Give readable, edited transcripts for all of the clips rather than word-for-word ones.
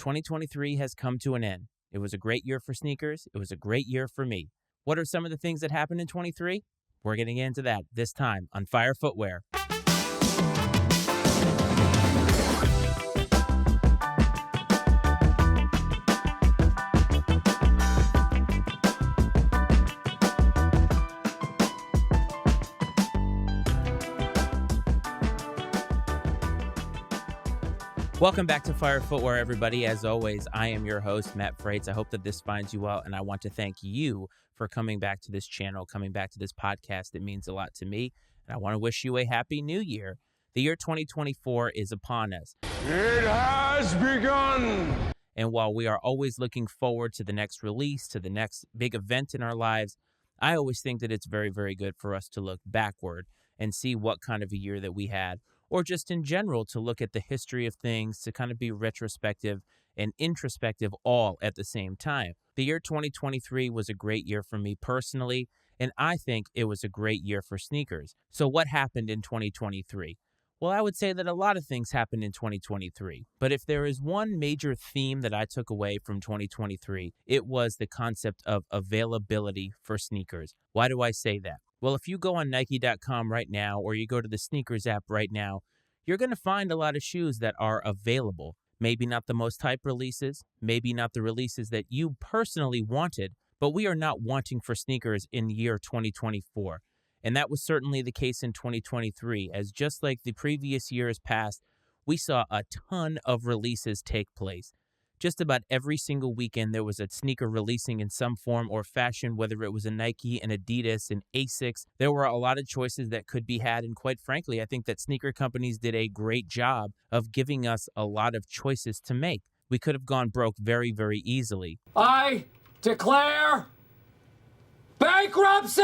2023 has come to an end. It was a great year for sneakers. It was a great year for me. What are some of the things that happened in 23? We're getting into that this time on Fire Footwear. Welcome back to Fire Footwear, everybody. As always, I am your host, Matt Frates. I hope that this finds you well, and I want to thank you for coming back to this channel, coming back to this podcast. It means a lot to me, and I want to wish you a happy new year. The year 2024 is upon us. It has begun! And while we are always looking forward to the next release, to the next big event in our lives, I always think that it's very, very good for us to look backward and see what kind of a year that we had, or just in general to look at the history of things, to kind of be retrospective and introspective all at the same time. The year 2023 was a great year for me personally, and I think it was a great year for sneakers. So what happened in 2023? Well, I would say that a lot of things happened in 2023, but if there is one major theme that I took away from 2023, it was the concept of availability for sneakers. Why do I say that? Well, if you go on Nike.com right now, or you go to the sneakers app right now, you're going to find a lot of shoes that are available. Maybe not the most hype releases, maybe not the releases that you personally wanted, but we are not wanting for sneakers in the year 2024. And that was certainly the case in 2023, as just like the previous years past, we saw a ton of releases take place. Just about every single weekend, there was a sneaker releasing in some form or fashion, whether it was a Nike, an Adidas, an Asics. There were a lot of choices that could be had, and quite frankly, I think that sneaker companies did a great job of giving us a lot of choices to make. We could have gone broke very, very easily. I declare bankruptcy!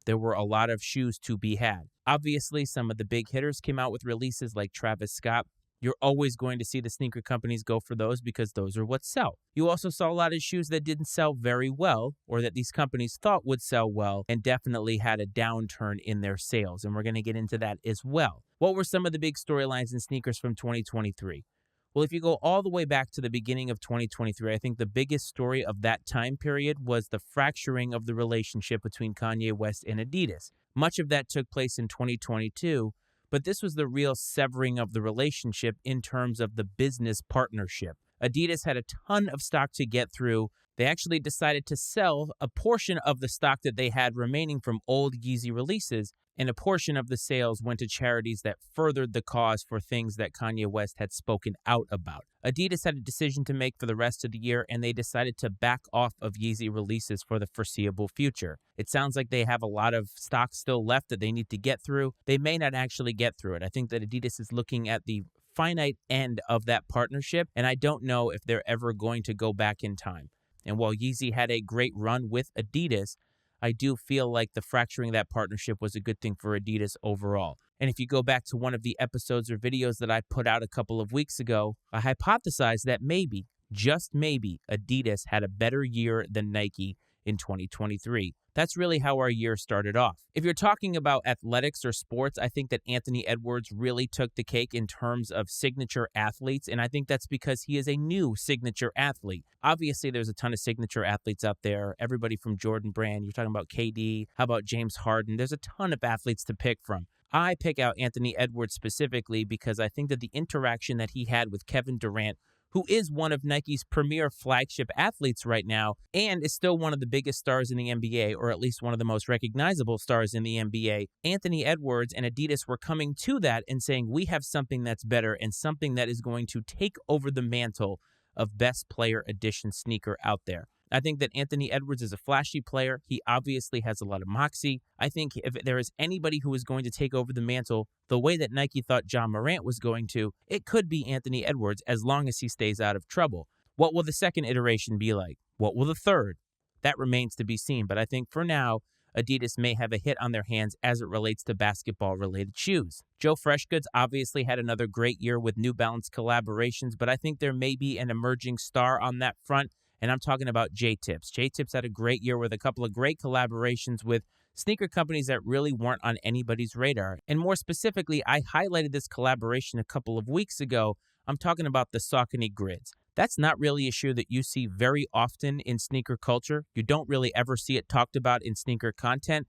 There were a lot of shoes to be had. Obviously, some of the big hitters came out with releases like Travis Scott. You're always going to see the sneaker companies go for those because those are what sell. You also saw a lot of shoes that didn't sell very well, or that these companies thought would sell well, and definitely had a downturn in their sales. And we're going to get into that as well. What were some of the big storylines in sneakers from 2023? Well, if you go all the way back to the beginning of 2023, I think the biggest story of that time period was the fracturing of the relationship between Kanye West and Adidas. Much of that took place in 2022, but this was the real severing of the relationship in terms of the business partnership. Adidas had a ton of stock to get through. They actually decided to sell a portion of the stock that they had remaining from old Yeezy releases, and a portion of the sales went to charities that furthered the cause for things that Kanye West had spoken out about. Adidas had a decision to make for the rest of the year, and they decided to back off of Yeezy releases for the foreseeable future. It sounds like they have a lot of stock still left that they need to get through. They may not actually get through it. I think that Adidas is looking at the finite end of that partnership, and I don't know if they're ever going to go back in time. And while Yeezy had a great run with Adidas, I do feel like the fracturing of that partnership was a good thing for Adidas overall. And if you go back to one of the episodes or videos that I put out a couple of weeks ago, I hypothesized that maybe, just maybe, Adidas had a better year than Nike in 2023. That's really how our year started off. If you're talking about athletics or sports, I think that Anthony Edwards really took the cake in terms of signature athletes, and I think that's because he is a new signature athlete. Obviously, there's a ton of signature athletes out there, everybody from Jordan Brand. You're talking about KD, how about James Harden? There's a ton of athletes to pick from. I pick out Anthony Edwards specifically because I think that the interaction that he had with Kevin Durant, who is one of Nike's premier flagship athletes right now, and is still one of the biggest stars in the NBA, or at least one of the most recognizable stars in the NBA. Anthony Edwards and Adidas were coming to that and saying, we have something that's better and something that is going to take over the mantle of best player edition sneaker out there. I think that Anthony Edwards is a flashy player. He obviously has a lot of moxie. I think if there is anybody who is going to take over the mantle the way that Nike thought John Morant was going to, it could be Anthony Edwards as long as he stays out of trouble. What will the second iteration be like? What will the third? That remains to be seen. But I think for now, Adidas may have a hit on their hands as it relates to basketball-related shoes. Joe Freshgoods obviously had another great year with New Balance collaborations, but I think there may be an emerging star on that front. And I'm talking about J-Tips. J-Tips had a great year with a couple of great collaborations with sneaker companies that really weren't on anybody's radar. And more specifically, I highlighted this collaboration a couple of weeks ago I'm talking about the Saucony Grids. That's not really a shoe that you see very often in sneaker culture. You don't really ever see it talked about in sneaker content.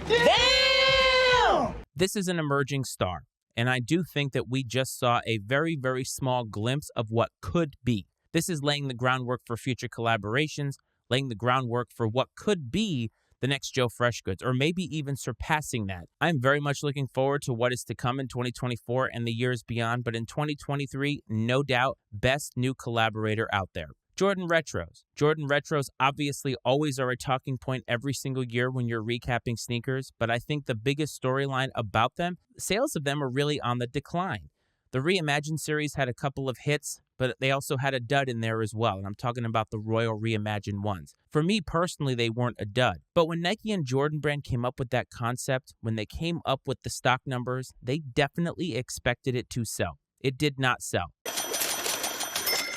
Damn! This is an emerging star, and I do think that we just saw a very, very small glimpse of what could be. This is laying the groundwork for future collaborations, laying the groundwork for what could be the next Joe Freshgoods, or maybe even surpassing that. I'm very much looking forward to what is to come in 2024 and the years beyond, but in 2023, no doubt, best new collaborator out there. Jordan Retros. Jordan Retros obviously always are a talking point every single year when you're recapping sneakers, but I think the biggest storyline about them, sales of them are really on the decline. The Reimagined series had a couple of hits, but they also had a dud in there as well, and I'm talking about the Royal Reimagined ones. For me personally, they weren't a dud. But when Nike and Jordan Brand came up with that concept, when they came up with the stock numbers, they definitely expected it to sell. It did not sell.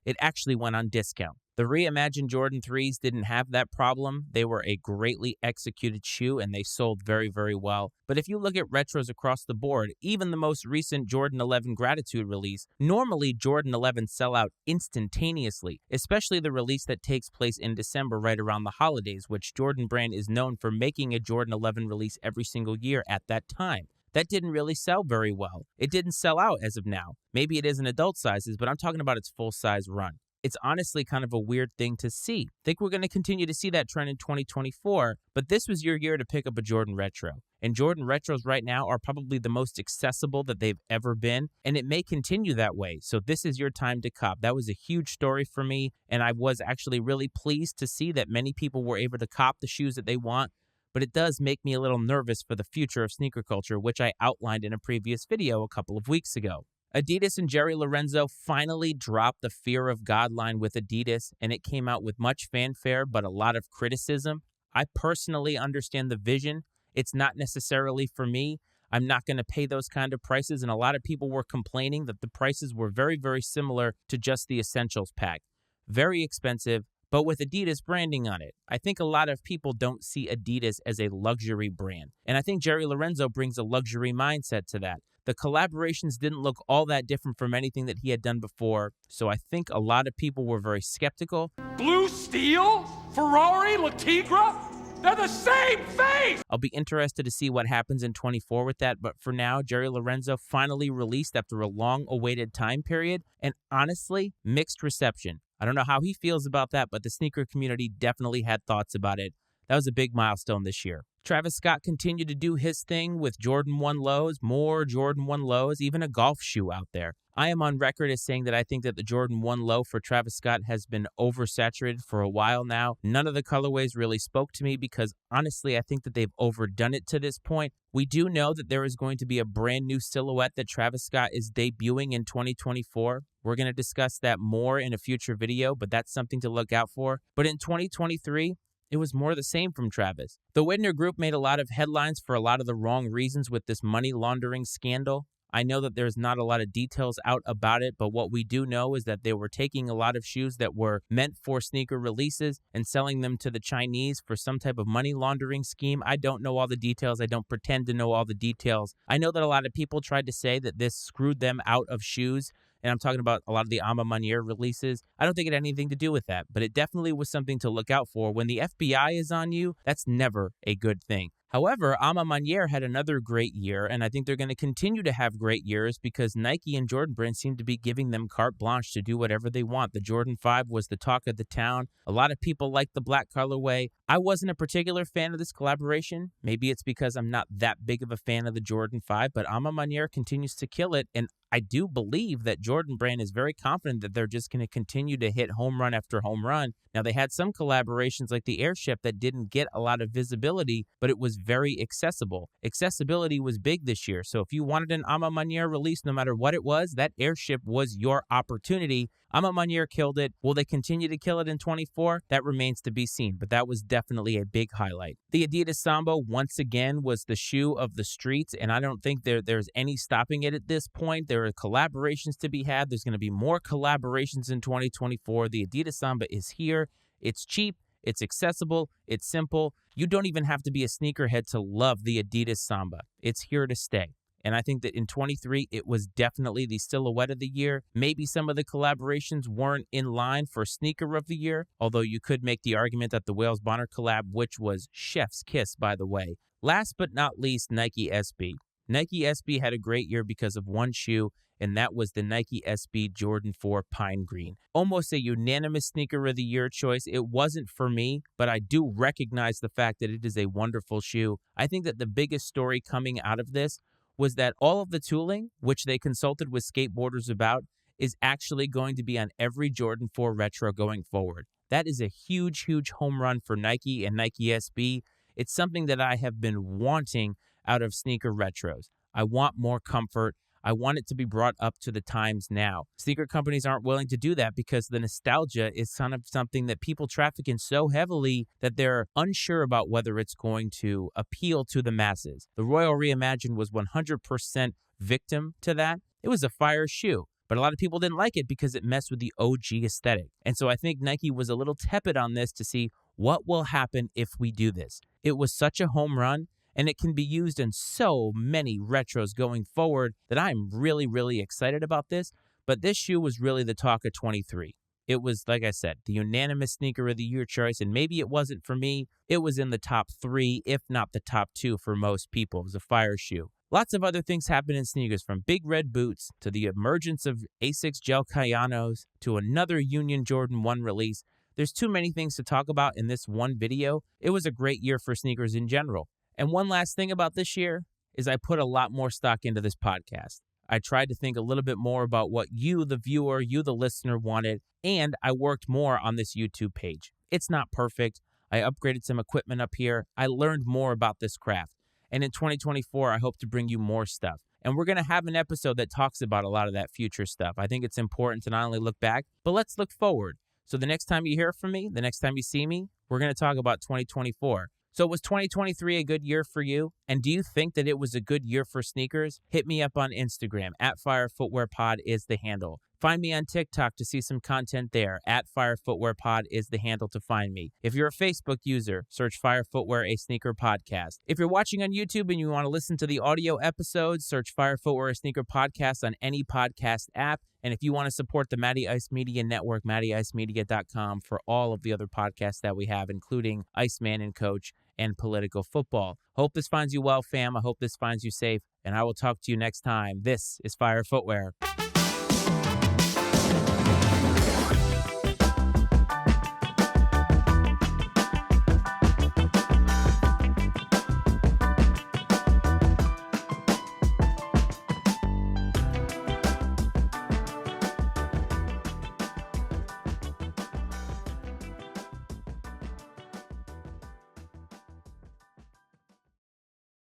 It actually went on discount. The Reimagined Jordan 3s didn't have that problem. They were a greatly executed shoe, and they sold very, very well. But if you look at retros across the board, even the most recent Jordan 11 Gratitude release, normally Jordan 11 sell out instantaneously, especially the release that takes place in December right around the holidays, which Jordan Brand is known for making a Jordan 11 release every single year at that time. That didn't really sell very well. It didn't sell out as of now. Maybe it is in adult sizes, but I'm talking about its full-size run. It's honestly kind of a weird thing to see. I think we're going to continue to see that trend in 2024, but this was your year to pick up a Jordan Retro. And Jordan Retros right now are probably the most accessible that they've ever been, and it may continue that way. So this is your time to cop. That was a huge story for me, and I was actually really pleased to see that many people were able to cop the shoes that they want. But it does make me a little nervous for the future of sneaker culture, which I outlined in a previous video a couple of weeks ago. Adidas and Jerry Lorenzo finally dropped the Fear of God line with Adidas, and it came out with much fanfare but a lot of criticism. I personally understand the vision. It's not necessarily for me. I'm not going to pay those kind of prices, and a lot of people were complaining that the prices were very, very similar to just the Essentials pack. Very expensive, but with Adidas branding on it. I think a lot of people don't see Adidas as a luxury brand, and I think Jerry Lorenzo brings a luxury mindset to that. The collaborations didn't look all that different from anything that he had done before, so I think a lot of people were very skeptical. Blue Steel? Ferrari? Latigra? They're the same face! I'll be interested to see what happens in 24 with that, but for now, Jerry Lorenzo finally released after a long-awaited time period, and honestly, mixed reception. I don't know how he feels about that, but the sneaker community definitely had thoughts about it. That was a big milestone this year. Travis Scott continued to do his thing with Jordan 1 lows, more Jordan 1 lows, even a golf shoe out there. I am on record as saying that I think that the Jordan 1 low for Travis Scott has been oversaturated for a while now. None of the colorways really spoke to me because, honestly, I think that they've overdone it to this point. We do know that there is going to be a brand new silhouette that Travis Scott is debuting in 2024. We're going to discuss that more in a future video, but that's something to look out for. But in 2023, it was more the same from Travis. The Widner Group made a lot of headlines for a lot of the wrong reasons with this money laundering scandal. I know that there's not a lot of details out about it, but what we do know is that they were taking a lot of shoes that were meant for sneaker releases and selling them to the Chinese for some type of money laundering scheme. I don't know all the details. I don't pretend to know all the details. I know that a lot of people tried to say that this screwed them out of shoes, and I'm talking about a lot of the Ama Maniere releases. I don't think it had anything to do with that, but it definitely was something to look out for. When the FBI is on you, that's never a good thing. However, Ama Maniere had another great year, and I think they're going to continue to have great years because Nike and Jordan Brand seem to be giving them carte blanche to do whatever they want. The Jordan 5 was the talk of the town. A lot of people liked the black colorway. I wasn't a particular fan of this collaboration. Maybe it's because I'm not that big of a fan of the Jordan 5, but Ama Maniere continues to kill it, and I do believe that Jordan Brand is very confident that they're just going to continue to hit home run after home run. Now, they had some collaborations like the Airship that didn't get a lot of visibility, but it was very accessible. Accessibility was big this year, so if you wanted an Ama Maniere release, no matter what it was, that Airship was your opportunity. Ama Maniere killed it. Will they continue to kill it in 24? That remains to be seen, but that was definitely a big highlight. The Adidas Samba, once again, was the shoe of the streets, and I don't think there's any stopping it at this point. There are collaborations to be had. There's going to be more collaborations in 2024. The Adidas Samba is here. It's cheap. It's accessible. It's simple. You don't even have to be a sneakerhead to love the Adidas Samba. It's here to stay. And I think that in 23, it was definitely the silhouette of the year. Maybe some of the collaborations weren't in line for sneaker of the year, although you could make the argument that the Wales Bonner collab, which was chef's kiss, by the way. Last but not least, Nike SB. Nike SB had a great year because of one shoe, and that was the Nike SB Jordan 4 Pine Green. Almost a unanimous sneaker of the year choice. It wasn't for me, but I do recognize the fact that it is a wonderful shoe. I think that the biggest story coming out of this was that all of the tooling, which they consulted with skateboarders about, is actually going to be on every Jordan 4 Retro going forward. That is a huge, huge home run for Nike and Nike SB. It's something that I have been wanting out of sneaker retros. I want more comfort. I want it to be brought up to the times now. Sneaker companies aren't willing to do that because the nostalgia is kind of something that people traffic in so heavily that they're unsure about whether it's going to appeal to the masses. The Royal Reimagined was 100% victim to that. It was a fire shoe, but a lot of people didn't like it because it messed with the OG aesthetic. And so I think Nike was a little tepid on this to see what will happen if we do this. It was such a home run, and it can be used in so many retros going forward that I'm really, really excited about this. But this shoe was really the talk of 23. It was, like I said, the unanimous sneaker of the year choice, and maybe it wasn't for me. It was in the top 3, if not the top 2 for most people. It was a fire shoe. Lots of other things happened in sneakers, from big red boots to the emergence of Asics Gel Cayanos to another Union Jordan 1 release. There's too many things to talk about in this one video. It was a great year for sneakers in general. And one last thing about this year is I put a lot more stock into this podcast. I tried to think a little bit more about what you, the viewer, you, the listener, wanted, and I worked more on this YouTube page. It's not perfect. I upgraded some equipment up here. I learned more about this craft. And in 2024, I hope to bring you more stuff. And we're going to have an episode that talks about a lot of that future stuff. I think it's important to not only look back, but let's look forward. So the next time you hear from me, the next time you see me, we're going to talk about 2024. So was 2023 a good year for you? And do you think that it was a good year for sneakers? Hit me up on Instagram. @FireFootwearPod is the handle. Find me on TikTok to see some content there. @FireFootwearPod is the handle to find me. If you're a Facebook user, search Fire Footwear, a sneaker podcast. If you're watching on YouTube and you want to listen to the audio episodes, search Fire Footwear, a sneaker podcast on any podcast app. And if you want to support the Matty Ice Media Network, mattyicemedia.com for all of the other podcasts that we have, including Iceman and Coach and Political Football. Hope this finds you well, fam. I hope this finds you safe. And I will talk to you next time. This is Fire Footwear.